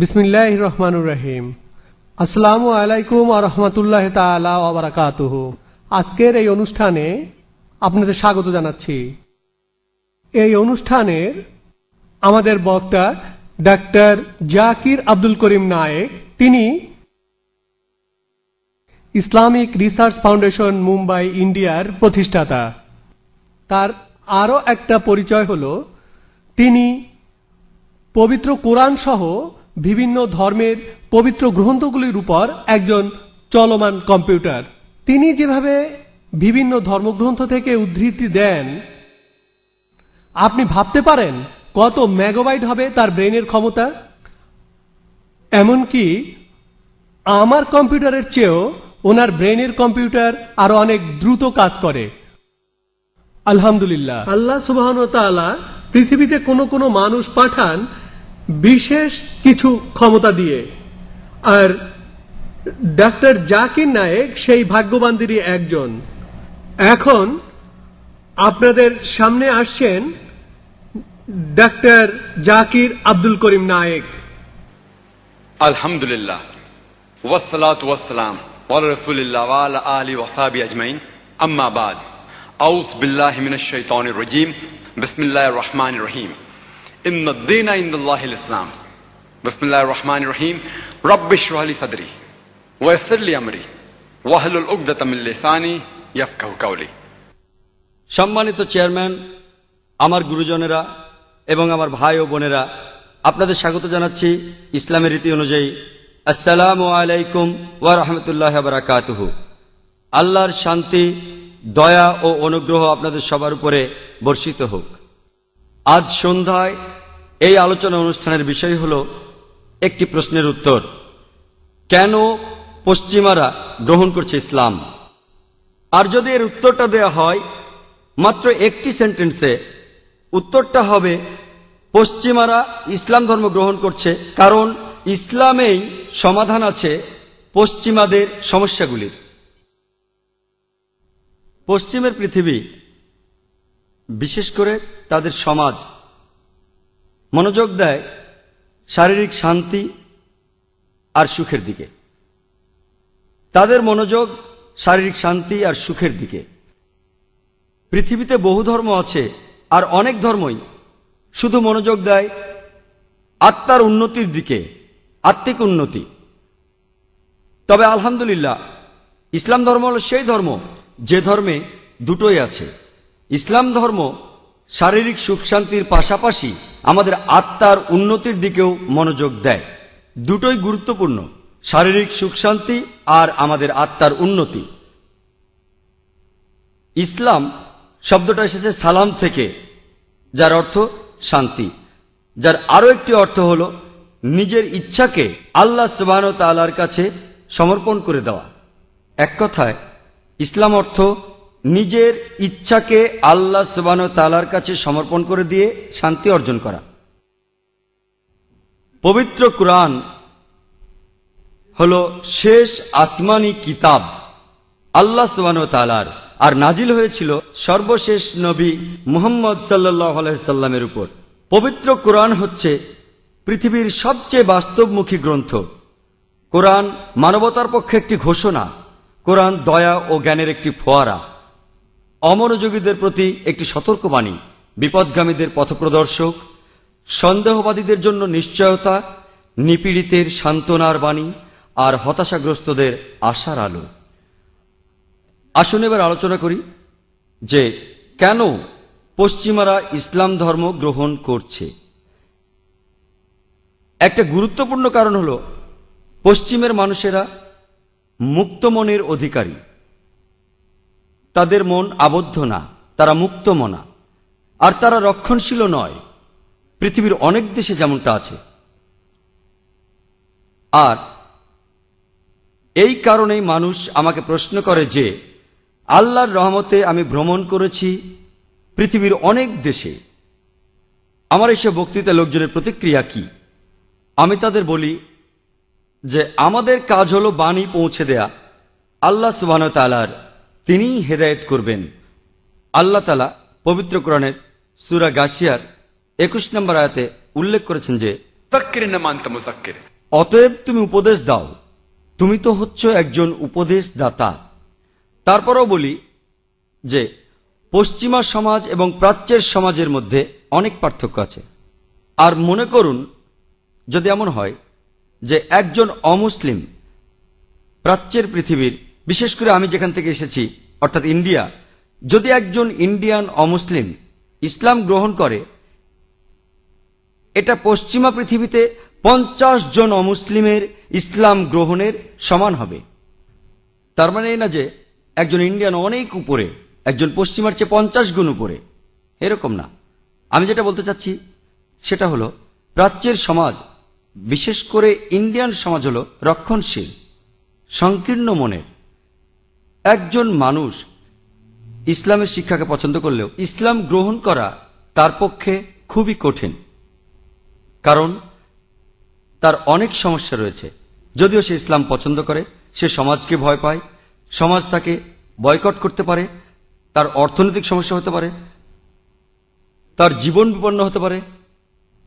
বিসমিল্লাহির রহমানির রহিম। আসসালামু আলাইকুম ওয়া রাহমাতুল্লাহি তাআলা ওয়া বারাকাতুহু। আজকের এই অনুষ্ঠানে আপনাদের স্বাগত জানাচ্ছি। এই অনুষ্ঠানের আমাদের বক্তা ডাক্তার জাকির আব্দুল করিম নায়েক। তিনি ইসলামিক রিসার্চ ফাউন্ডেশন মুম্বাই ইন্ডিয়ার প্রতিষ্ঠাতা। তার আরও একটা পরিচয় হলো তিনি পবিত্র কোরআন সহ বিভিন্ন ধর্মের পবিত্র গ্রন্থগুলির উপর একজন চলমান কম্পিউটার। তিনি যেভাবে বিভিন্ন ধর্মগ্রন্থ থেকে উদ্ধৃতি দেন, আপনি ভাবতে পারেন কত মেগাবাইট হবে তার ব্রেনের ক্ষমতা। এমনকি আমার কম্পিউটারের চেয়েও ওনার ব্রেনের কম্পিউটার আরো অনেক দ্রুত কাজ করে। আলহামদুলিল্লাহ, আল্লাহ সুবহানাহু ওয়া তাআলা পৃথিবীতে কোনো মানুষ পাঠান বিশেষ কিছু ক্ষমতা দিয়ে, আর ডাক্তার জাকির নায়েক সেই ভাগ্যবানদেরই একজন। এখন আপনাদের সামনে আসছেন ডাক্তার জাকির আব্দুল করিম নায়েক। আলহামদুলিল্লাহ, ওয়াসসালাতু ওয়াসসালাম আলা রাসূলিল্লাহ ওয়া আলা আলিহি ওয়া সাহবিহি আজমাইন, আম্মা বাদ। আউযু বিল্লাহি মিনাশ শাইতানির রাজীম। বিসমিল্লাহির রহমানির রহিম। ইন্নাদ-দীনা ইনদাল্লাহিল ইসলাম। বিসমিল্লাহির রহমানির রহিম। রাব্বিশ ইশরাহ লি সাদরি ওয়া ইয়াসসির লি আমরি ওয়াহলুল উকদাতাম মিন লিসানি ইয়াফকাহু কাওলি। সম্মানিত চেয়ারম্যান, আমার গুরুজনেরা এবং আমার ভাই ও বোনেরা, আপনাদের স্বাগত জানাচ্ছি ইসলামের রীতি অনুযায়ী। আসসালামু আলাইকুম ওয়া রাহমাতুল্লাহি ওয়া বারাকাতুহু। আল্লাহর শান্তি, দয়া ও অনুগ্রহ আপনাদের সবার উপরে বর্ষিত হোক। আজ সন্ধ্যায় এই আলোচনা অনুষ্ঠানের বিষয় হল একটি প্রশ্নের উত্তর: কেন পশ্চিমারা গ্রহণ করছে ইসলাম? আর যদি এর উত্তরটা দেয়া হয় মাত্র একটি সেন্টেন্সে, উত্তরটা হবে পশ্চিমারা ইসলাম ধর্ম গ্রহণ করছে কারণ ইসলামেই সমাধান আছে পশ্চিমাদের সমস্যাগুলির। পশ্চিমের পৃথিবী, বিশেষ করে তাদের সমাজ, মনোযোগ দেয় শারীরিক শান্তি আর সুখের দিকে। তাদের মনোযোগ শারীরিক শান্তি আর সুখের দিকে। পৃথিবীতে বহু ধর্ম আছে, আর অনেক ধর্মই শুধু মনোযোগ দেয় আত্মার উন্নতির দিকে, আত্মিক উন্নতি। তবে আলহামদুলিল্লাহ, ইসলাম ধর্ম হল সেই ধর্ম যে ধর্মে দুটোই আছে। ইসলাম ধর্ম শারীরিক সুখ শান্তির পাশাপাশি আমাদের আত্মার উন্নতির দিকেও মনোযোগ দেয়। দুটোই গুরুত্বপূর্ণ, শারীরিক সুখ শান্তি আর আমাদের আত্মার উন্নতি। ইসলাম শব্দটা এসেছে সালাম থেকে, যার অর্থ শান্তি, যার আরো একটি অর্থ হল নিজের ইচ্ছাকে আল্লাহ সুবহানাহু ওয়া তাআলার কাছে সমর্পণ করে দেওয়া। এক কথায় ইসলাম অর্থ নিজের ইচ্ছাকে আল্লাহ সুবহানাহু ওয়া তাআলার কাছে সমর্পণ করে দিয়ে শান্তি অর্জন করা। পবিত্র কুরআন হল শেষ আসমানি কিতাব আল্লাহ সুবহানাহু ওয়া তাআলার, আর নাজিল হয়েছিল সর্বশেষ নবী মুহাম্মদ সাল্লাল্লাহু আলাইহি সাল্লামের উপর। পবিত্র কুরআন হচ্ছে পৃথিবীর সবচেয়ে বাস্তবমুখী গ্রন্থ। কোরআন মানবতার পক্ষে একটি ঘোষণা, কোরআন দয়া ও জ্ঞানের একটি ফোয়ারা, অমনোযোগীদের প্রতি একটি সতর্কবাণী, বিপদগামীদের পথপ্রদর্শক, সন্দেহবাদীদের জন্য নিশ্চয়তা, নিপীড়িতের সান্ত্বনার বাণী, আর হতাশাগ্রস্তদের আশার আলো। আসুন এবার আলোচনা করি যে কেন পশ্চিমারা ইসলাম ধর্ম গ্রহণ করছে। একটা গুরুত্বপূর্ণ কারণ হল পশ্চিমের মানুষেরা মুক্ত মনের অধিকারী। তাদের মন আবদ্ধ না, তারা মুক্ত মনা, আর তারা রক্ষণশীল নয়, পৃথিবীর অনেক দেশে যেমনটা আছে। আর এই কারণেই মানুষ আমাকে প্রশ্ন করে যে আল্লাহর রহমতে আমি ভ্রমণ করেছি পৃথিবীর অনেক দেশে, আমার এইসব বক্তৃতা লোকজনের প্রতিক্রিয়া কি? আমি তাদের বলি যে আমাদের কাজ হলো বাণী পৌঁছে দেয়া আল্লাহ সুবহানাহু ওয়া তাআলার, তিনিই হেদায়েত করবেন। আল্লাহ তাআলা পবিত্র কোরআনের সূরা গাশিয়ার 21 নম্বর আয়াতে উল্লেখ করেছেন যে যাক্কির ইন্নামা আনতা মুযাক্কির, অতএব তুমি উপদেশ দাও, তুমি তো হচ্ছ একজন উপদেশদাতা। তারপরও বলি যে পশ্চিমা সমাজ এবং প্রাচ্যের সমাজের মধ্যে অনেক পার্থক্য আছে। আর মনে করুন যদি এমন হয় যে একজন অমুসলিম প্রাচ্যের পৃথিবীর, বিশেষ করে আমি যেখান থেকে এসেছি অর্থাৎ ইন্ডিয়া, যদি একজন ইন্ডিয়ান অমুসলিম ইসলাম গ্রহণ করে, এটা পশ্চিমা পৃথিবীতে 50 জন অমুসলিমের ইসলাম গ্রহণের সমান হবে। তার মানে এই না যে একজন ইন্ডিয়ান অনেক উপরে, একজন পশ্চিমার চেয়ে 50 গুণ উপরে, এরকম না। আমি যেটা বলতে চাচ্ছি সেটা হলো প্রাচ্যের সমাজ, বিশেষ করে ইন্ডিয়ান সমাজ হলো রক্ষণশীল, সংকীর্ণ মনের। একজন মানুষ ইসলামের শিক্ষাকে পছন্দ করলেও ইসলাম গ্রহণ করা তার পক্ষে খুবই কঠিন, কারণ তার অনেক সমস্যা রয়েছে। যদিও সে ইসলাম পছন্দ করে, সে সমাজকে ভয় পায়, সমাজ তাকে বয়কট করতে পারে, তার অর্থনৈতিক সমস্যা হতে পারে, তার জীবন বিপন্ন হতে পারে,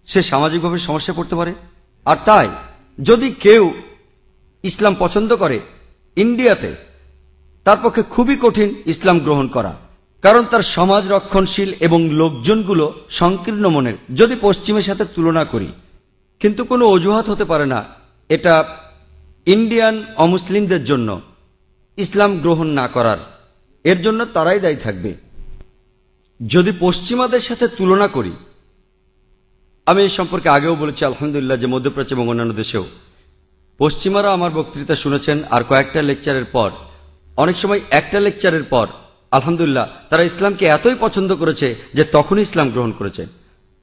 সে সামাজিকভাবে সমস্যায় পড়তে পারে। আর তাই যদি কেউ ইসলাম পছন্দ করে ইন্ডিয়াতে, তার পক্ষে খুবই কঠিন ইসলাম গ্রহণ করা, কারণ তার সমাজ রক্ষণশীল এবং লোকজনগুলো সংকীর্ণ মনের যদি পশ্চিমের সাথে তুলনা করি। কিন্তু কোনো অজুহাত হতে পারে না এটা ইন্ডিয়ান অমুসলিমদের জন্য ইসলাম গ্রহণ না করার। এর জন্য তারাই দায়ী থাকবে। যদি পশ্চিমাদের সাথে তুলনা করি, আমি এই সম্পর্কে আগেও বলেছি আলহামদুলিল্লাহ যে মধ্যপ্রাচ্য এবং অন্যান্য দেশেও পশ্চিমারা আমার বক্তৃতা শুনেছেন, আর কয়েকটা লেকচারের পর, অনেক সময় একটা লেকচারের পর আলহামদুলিল্লাহ তারা ইসলামকে এতই পছন্দ করেছে যে তখনই ইসলাম গ্রহণ করেছে।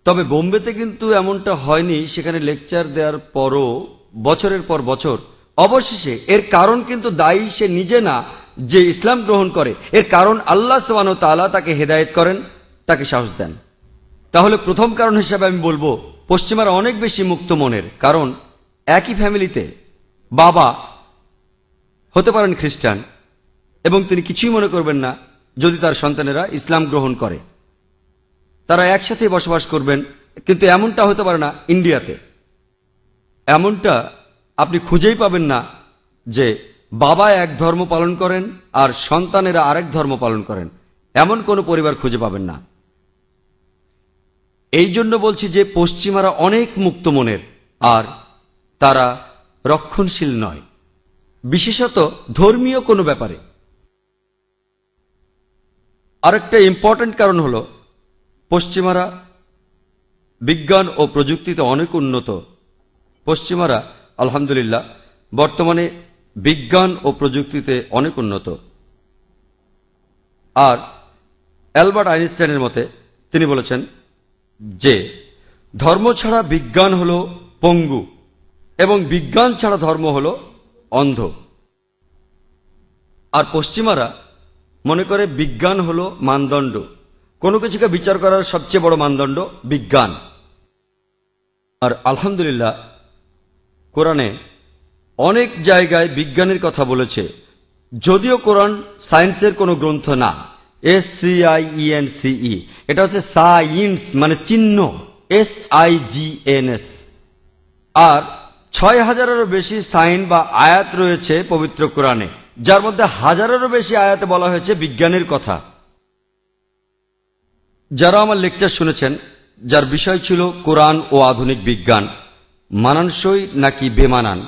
তবে বোম্বেতে কিন্তু এমনটা হয়নি। সেখানে লেকচার দেওয়ার পরও বছরের পর বছর অবশেষে এর কারণ কিন্তু দায়ী সে নিজে না যে ইসলাম গ্রহণ করে, এর কারণ আল্লাহ সুবহানাহু ওয়া তাআলা তাকে হেদায়েত করেন, তাকে সাহস দেন। তাহলে প্রথম কারণ হিসাবে আমি বলবো পশ্চিমারা অনেক বেশি মুক্ত মনের, কারণ একই ফ্যামিলিতে বাবা হতে পারেন খ্রিস্টান এবং তিনি কিছুই মনে করবেন না যদি তার সন্তানেরা ইসলাম গ্রহণ করে, তারা একসাথে বসবাস করবেন। কিন্তু এমনটা হতে পারে না ইন্ডিয়াতে। এমনটা আপনি খুঁজেই পাবেন না যে বাবা এক ধর্ম পালন করেন আর সন্তানেরা আরেক ধর্ম পালন করেন, এমন কোনো পরিবার খুঁজে পাবেন না। এই জন্য বলছি যে পশ্চিমারা অনেক মুক্ত মনের, আর তারা রক্ষণশীল নয়, বিশেষত ধর্মীয় কোনো ব্যাপারে। আরেকটা ইম্পর্টেন্ট কারণ হলো পশ্চিমারা বিজ্ঞান ও প্রযুক্তিতে অনেক উন্নত। পশ্চিমারা আলহামদুলিল্লাহ বর্তমানে বিজ্ঞান ও প্রযুক্তিতে অনেক উন্নত। আর অ্যালবার্ট আইনস্টাইনের মতে তিনি বলেছেন যে ধর্ম ছাড়া বিজ্ঞান হলো পঙ্গু এবং বিজ্ঞান ছাড়া ধর্ম হলো অন্ধ। আর পশ্চিমারা মনে করে বিজ্ঞান হলো মানদণ্ড, কোনো কিছুকে বিচার করার সবচেয়ে বড় মানদণ্ড বিজ্ঞান। আর আলহামদুলিল্লাহ কোরআনে অনেক জায়গায় বিজ্ঞানের কথা বলেছে, যদিও কোরআন সায়েন্সের কোনো গ্রন্থ না। SCIENCE, এটা হচ্ছে সাইন্স মানে চিহ্ন, SIGNS। আর 6000-এরও বেশি সাইন বা আয়াত রয়েছে পবিত্র কোরআনে, যার মধ্যে 1000-এরও বেশি আয়াতে বলা হয়েছে বিজ্ঞানের কথা। যারা আমার লেকচার শুনেছেন, যার বিষয় ছিল কোরআন ও আধুনিক বিজ্ঞান মানানসই নাকি বেমানান,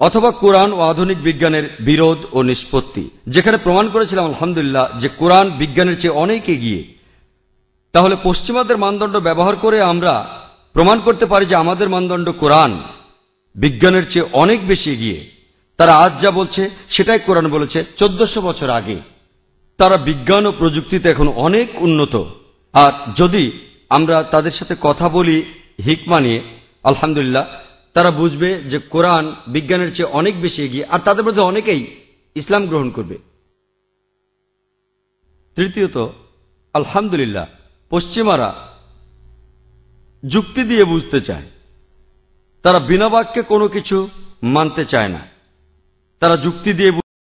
অথবা কোরআন ও আধুনিক বিজ্ঞানের বিরোধ ও নিষ্পত্তি, যেখানে প্রমাণ করেছিলাম আলহামদুলিল্লাহ যে কোরআন বিজ্ঞানের চেয়ে অনেক এগিয়ে, তাহলে পশ্চিমাদের মানদণ্ড ব্যবহার করে আমরা প্রমাণ করতে পারি যে আমাদের মানদণ্ড কোরআন বিজ্ঞানের চেয়ে অনেক বেশি এগিয়ে। তারা আজ যা বলছে সেটাই কোরআন বলেছে 1400 বছর আগে। তারা বিজ্ঞান ও প্রযুক্তিতে এখন অনেক উন্নত। আর যদি আমরা তাদের সাথে কথা বলি হিকমা নিয়ে, আলহামদুলিল্লাহ তারা বুঝবে যে কোরআন বিজ্ঞানের চেয়ে অনেক বেশি এগিয়ে, আর তাদের মধ্যে অনেকেই ইসলাম গ্রহণ করবে। তৃতীয়ত, আলহামদুলিল্লাহ পশ্চিমারা যুক্তি দিয়ে বুঝতে চায়, তারা বিনা বাক্যে কোনো কিছু মানতে চায় না, তারা যুক্তি দিয়ে